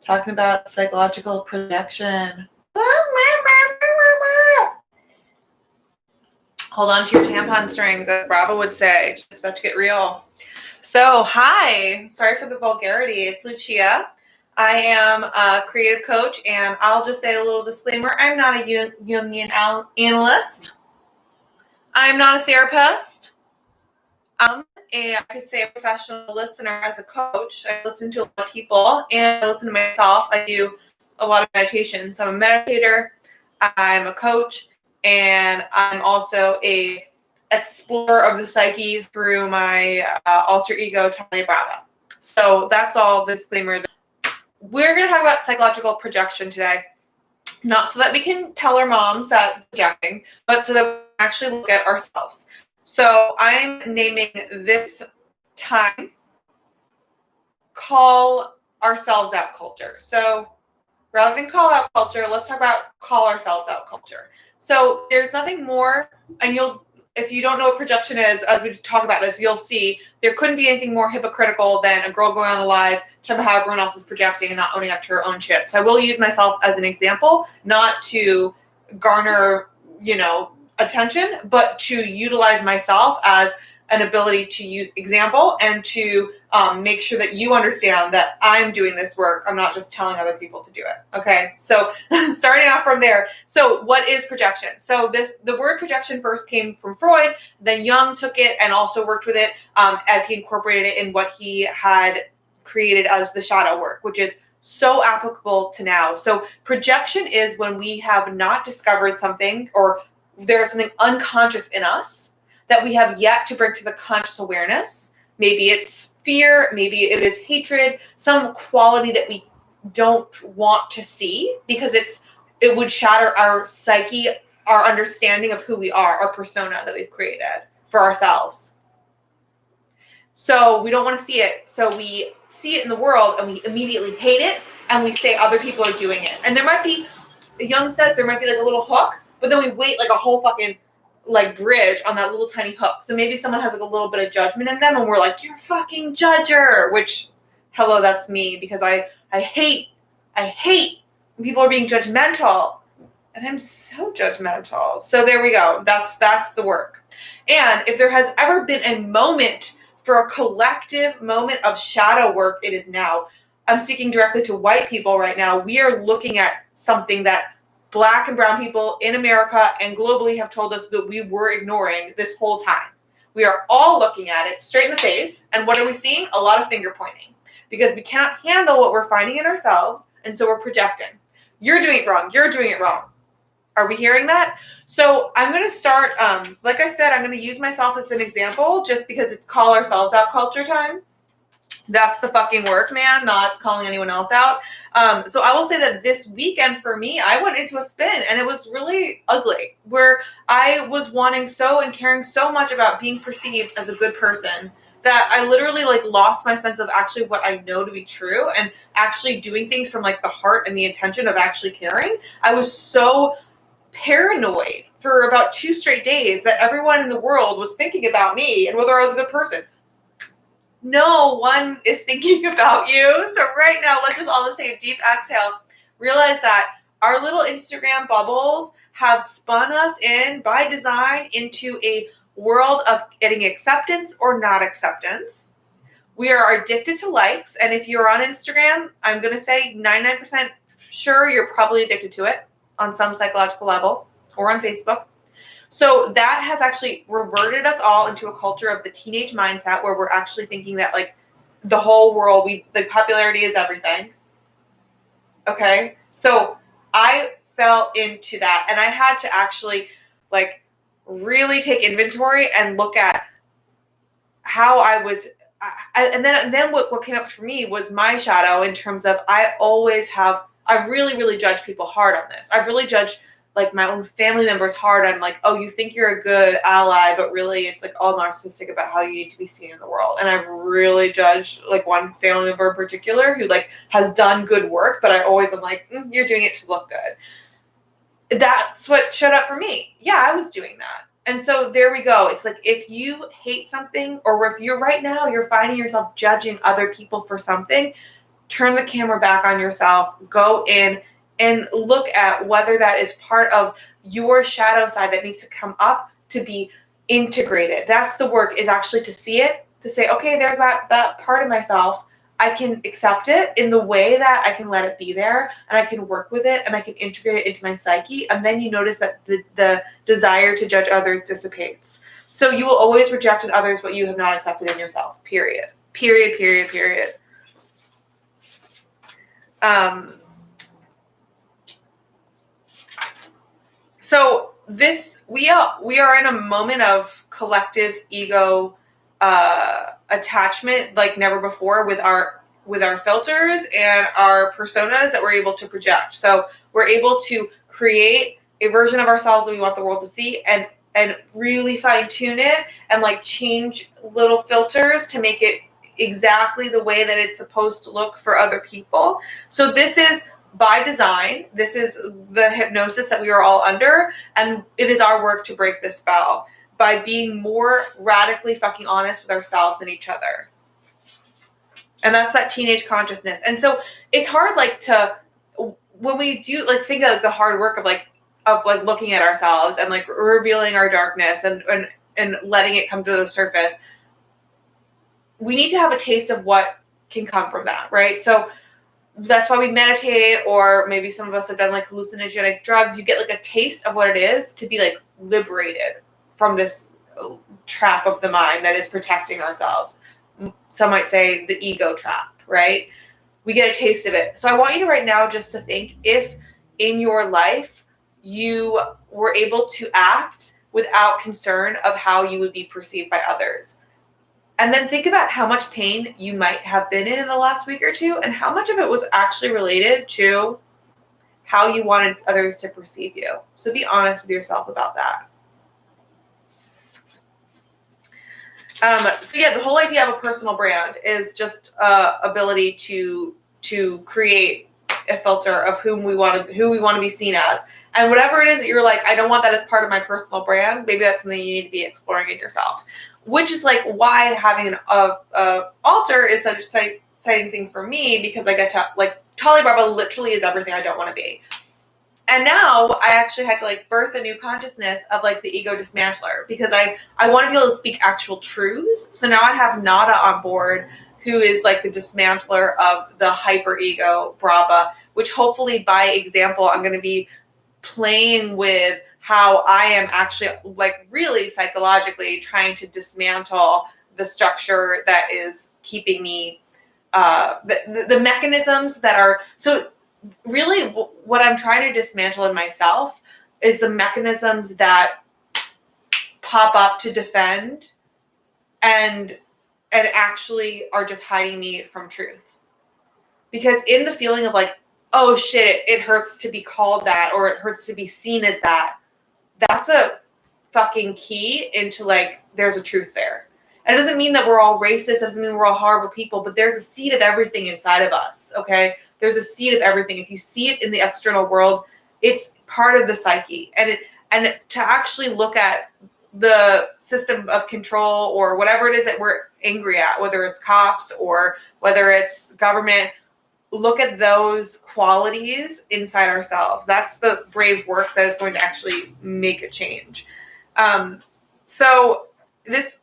talking about psychological projection. Hold on to your tampon strings, as Brava would say. It's about to get real. So, hi. Sorry for the vulgarity. It's Lucia. I am a creative coach, and I'll just say a little disclaimer. I'm not a Jungian analyst. I'm not a therapist. I could say a professional listener as a coach. I listen to a lot of people, and I listen to myself. I do a lot of meditation. So I'm a meditator, I'm a coach, and I'm also a explorer of the psyche through my alter ego, Brava. So that's all disclaimer. We're going to talk about psychological projection today. Not so that we can tell our moms that projecting, but so that we can actually look at ourselves. So I'm naming this time call ourselves out culture. So rather than call out culture, let's talk about call ourselves out culture. So there's nothing more, and if you don't know what projection is, as we talk about this, you'll see there couldn't be anything more hypocritical than a girl going on a live talking about how everyone else is projecting and not owning up to her own shit. So I will use myself as an example, not to garner, attention, but to utilize myself as an ability to use example and to make sure that you understand that I'm doing this work. I'm not just telling other people to do it. Okay, so starting off from there. So what is projection? So the word projection first came from Freud, then Jung took it and also worked with it as he incorporated it in what he had created as the shadow work, which is so applicable to now. So projection is when we have not discovered something, or there's something unconscious in us that we have yet to bring to the conscious awareness. Maybe it's fear, maybe it is hatred, some quality that we don't want to see because it would shatter our psyche, our understanding of who we are, our persona that we've created for ourselves. So we don't want to see it. So we see it in the world and we immediately hate it and we say other people are doing it. And there might be, Jung says there might be like a little hook, but then we wait like a whole fucking bridge on that little tiny hook. So maybe someone has like a little bit of judgment in them and we're like, you're a fucking judger, which, hello, that's me, because I hate when people are being judgmental, and I'm so judgmental. So there we go. That's the work. And if there has ever been a moment for a collective moment of shadow work, it is now. I'm speaking directly to white people right now. We are looking at something that Black and brown people in America and globally have told us that we were ignoring this whole time. We are all looking at it straight in the face. And what are we seeing? A lot of finger pointing. Because we cannot handle what we're finding in ourselves. And so we're projecting. You're doing it wrong. You're doing it wrong. Are we hearing that? So I'm going to start, like I said, I'm going to use myself as an example just because it's call ourselves out culture time. That's the fucking work, man, not calling anyone else out. So I will say that this weekend for me, I went into a spin and it was really ugly, where I was wanting so and caring so much about being perceived as a good person that I literally lost my sense of actually what I know to be true and actually doing things from the heart and the intention of actually caring. I was so paranoid for about 2 straight days that everyone in the world was thinking about me and whether I was a good person. No one is thinking about you. So right now, let's just all take a deep exhale. Realize that our little Instagram bubbles have spun us in by design into a world of getting acceptance or not acceptance. We are addicted to likes. And if you're on Instagram, I'm going to say 99% sure you're probably addicted to it on some psychological level, or on Facebook. So that has actually reverted us all into a culture of the teenage mindset where we're actually thinking that the whole world, the popularity is everything. Okay. So I fell into that and I had to actually really take inventory and look at how I was. And then what came up for me was my shadow in terms of I really, really judge people hard on this. I've really judged my own family members hard on oh, you think you're a good ally, but really it's all narcissistic about how you need to be seen in the world. And I've really judged one family member in particular who has done good work, but I always am you're doing it to look good. That's what showed up for me. Yeah, I was doing that. And so there we go. It's if you hate something, or if you're right now, you're finding yourself judging other people for something, turn the camera back on yourself, go in and look at whether that is part of your shadow side that needs to come up to be integrated. That's the work, is actually to see it, to say, okay, there's that part of myself. I can accept it in the way that I can let it be there, and I can work with it, and I can integrate it into my psyche. And then you notice that the desire to judge others dissipates. So you will always reject in others what you have not accepted in yourself. Period. Period, period, period. So we are in a moment of collective ego attachment like never before with our filters and our personas that we're able to project. So we're able to create a version of ourselves that we want the world to see, and really fine tune it and like change little filters to make it exactly the way that it's supposed to look for other people. So this is by design. This is the hypnosis that we are all under, and it is our work to break this spell by being more radically fucking honest with ourselves and each other. And that's that teenage consciousness. And so it's hard, like, to, when we do, like, think of the hard work of looking at ourselves and like revealing our darkness and letting it come to the surface. We need to have a taste of what can come from that, right? So that's why we meditate, or maybe some of us have done like hallucinogenic drugs. You get like a taste of what it is to be like liberated from this trap of the mind that is protecting ourselves. Some might say the ego trap, right? We get a taste of it. So I want you to right now just to think if in your life you were able to act without concern of how you would be perceived by others. And then think about how much pain you might have been in the last week or two, and how much of it was actually related to how you wanted others to perceive you. So be honest with yourself about that. So yeah, the whole idea of a personal brand is just ability to create a filter of who we want to be seen as. And whatever it is that you're like, I don't want that as part of my personal brand, maybe that's something you need to be exploring in yourself. Which is like why having an altar is such an exciting thing for me, because I get to, like, Tali Brava literally is everything I don't want to be. And now I actually had to like birth a new consciousness of like the ego dismantler, because I want to be able to speak actual truths. So now I have Nada on board, who is like the dismantler of the hyper ego Brava, which hopefully by example, I'm going to be playing with how I am actually like really psychologically trying to dismantle the structure that is keeping me, the mechanisms that are, so really what I'm trying to dismantle in myself is the mechanisms that pop up to defend and actually are just hiding me from truth. Because in the feeling of like, oh shit, it hurts to be called that, or it hurts to be seen as that, that's a fucking key into like, there's a truth there. And it doesn't mean that we're all racist, it doesn't mean we're all horrible people, but there's a seed of everything inside of us, okay? There's a seed of everything. If you see it in the external world, it's part of the psyche. And to actually look at the system of control or whatever it is that we're angry at, whether it's cops or whether it's government, look at those qualities inside ourselves. That's the brave work that is going to actually make a change. So this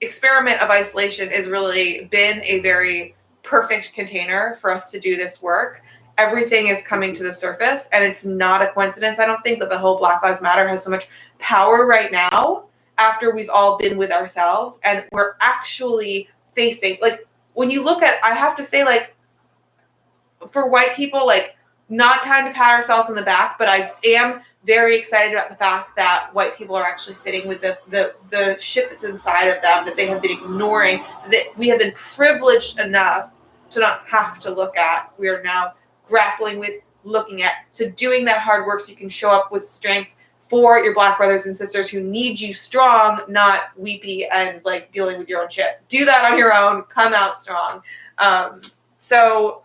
experiment of isolation has really been a very perfect container for us to do this work. Everything is coming to the surface, and it's not a coincidence. I don't think that the whole Black Lives Matter has so much power right now after we've all been with ourselves and we're actually facing, like, when you look at, I have to say, like, for white people, like, not time to pat ourselves on the back, but I am very excited about the fact that white people are actually sitting with the shit that's inside of them that they have been ignoring, that we have been privileged enough to not have to look at. We are now grappling with looking at. So doing that hard work so you can show up with strength for your Black brothers and sisters who need you strong, not weepy and like dealing with your own shit. Do that on your own. Come out strong. So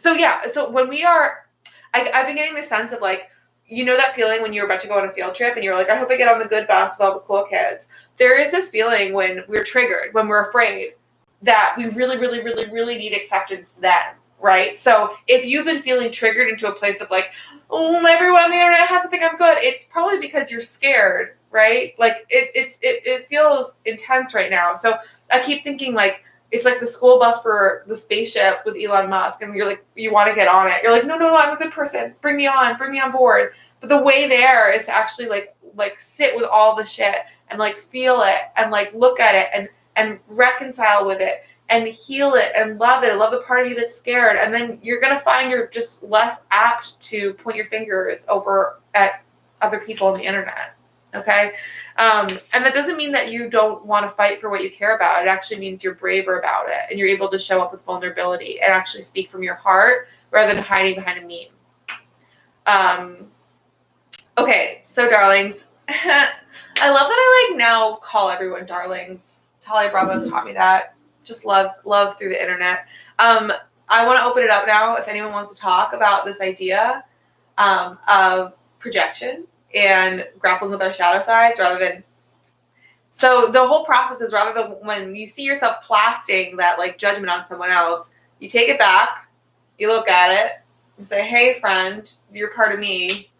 yeah. So when we are, I've been getting the sense of like, you know, that feeling when you're about to go on a field trip and you're like, I hope I get on the good bus with all the cool kids. There is this feeling when we're triggered, when we're afraid. that we really, really, really, really need acceptance then, right? So if you've been feeling triggered into a place of like, oh, everyone on the internet has to think I'm good, it's probably because you're scared, right? Like it feels intense right now. So I keep thinking like it's like the school bus for the spaceship with Elon Musk, and you're like, you want to get on it. You're like, no, I'm a good person. Bring me on board. But the way there is to actually like sit with all the shit and like feel it and like look at it and reconcile with it and heal it and love the part of you that's scared. And then you're going to find you're just less apt to point your fingers over at other people on the internet. Okay. And that doesn't mean that you don't want to fight for what you care about. It actually means you're braver about it and you're able to show up with vulnerability and actually speak from your heart rather than hiding behind a meme. Okay. So darlings, I love that I like now call everyone darlings. Talia Bravo's taught me that. Just love through the internet. I want to open it up now if anyone wants to talk about this idea of projection and grappling with our shadow sides rather than. So the whole process is rather than when you see yourself plastering that like judgment on someone else, you take it back, you look at it, you say, hey friend, you're part of me.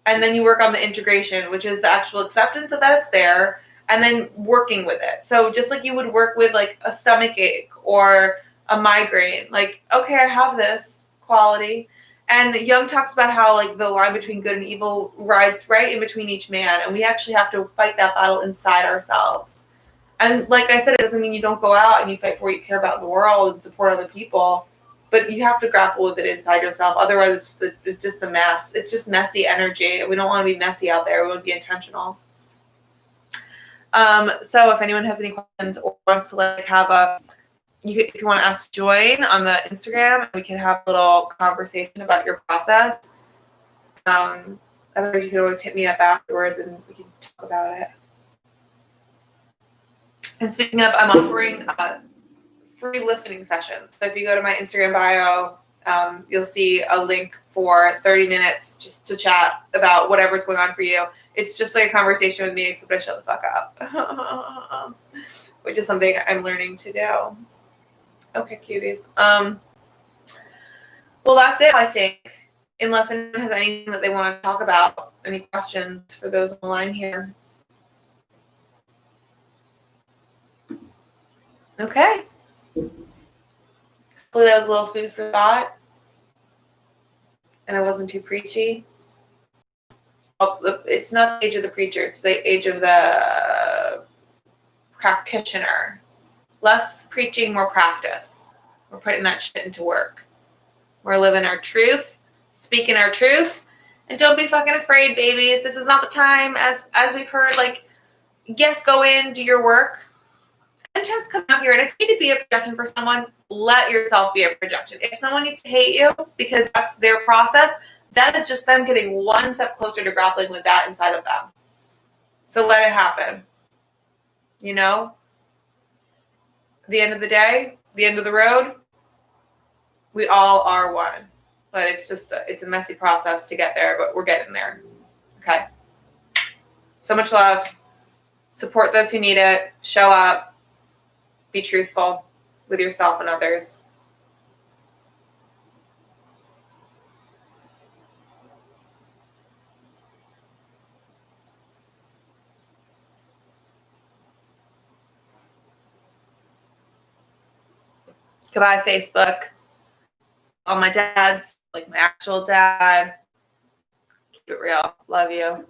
And then you work on the integration, which is the actual acceptance of that it's there, and then working with it. So just like you would work with like a stomach ache or a migraine, like, okay, I have this quality. And Jung talks about how like the line between good and evil rides right in between each man. And we actually have to fight that battle inside ourselves. And like I said, it doesn't mean you don't go out and you fight for what you care about in the world and support other people. But you have to grapple with it inside yourself. Otherwise, it's just a mess. It's just messy energy. We don't want to be messy out there. We want to be intentional. So if anyone has any questions or wants to like have if you want to ask, join on the Instagram. We can have a little conversation about your process. Otherwise, you can always hit me up afterwards and we can talk about it. And speaking of, I'm offering free listening sessions. So if you go to my Instagram bio, you'll see a link for 30 minutes just to chat about whatever's going on for you. It's just like a conversation with me, except I shut the fuck up, which is something I'm learning to do. Okay, cuties. Well, that's it, I think. Unless anyone has anything that they want to talk about, any questions for those on the line here. Okay. Hopefully that was a little food for thought. And I wasn't too preachy. It's not the age of the preacher. It's the age of the practitioner. Less preaching, more practice. We're putting that shit into work. We're living our truth, speaking our truth, and don't be fucking afraid, babies. This is not the time, as we've heard, like, yes, go in, do your work. And just come out here, and if you need to be a projection for someone, let yourself be a projection. If someone needs to hate you because that's their process, that is just them getting one step closer to grappling with that inside of them. So let it happen. You know? At the end of the day, the end of the road, we all are one. But it's just it's a messy process to get there, but we're getting there. Okay? So much love. Support those who need it. Show up. Be truthful with yourself and others. Goodbye, Facebook. All my dads, like my actual dad. Keep it real. Love you.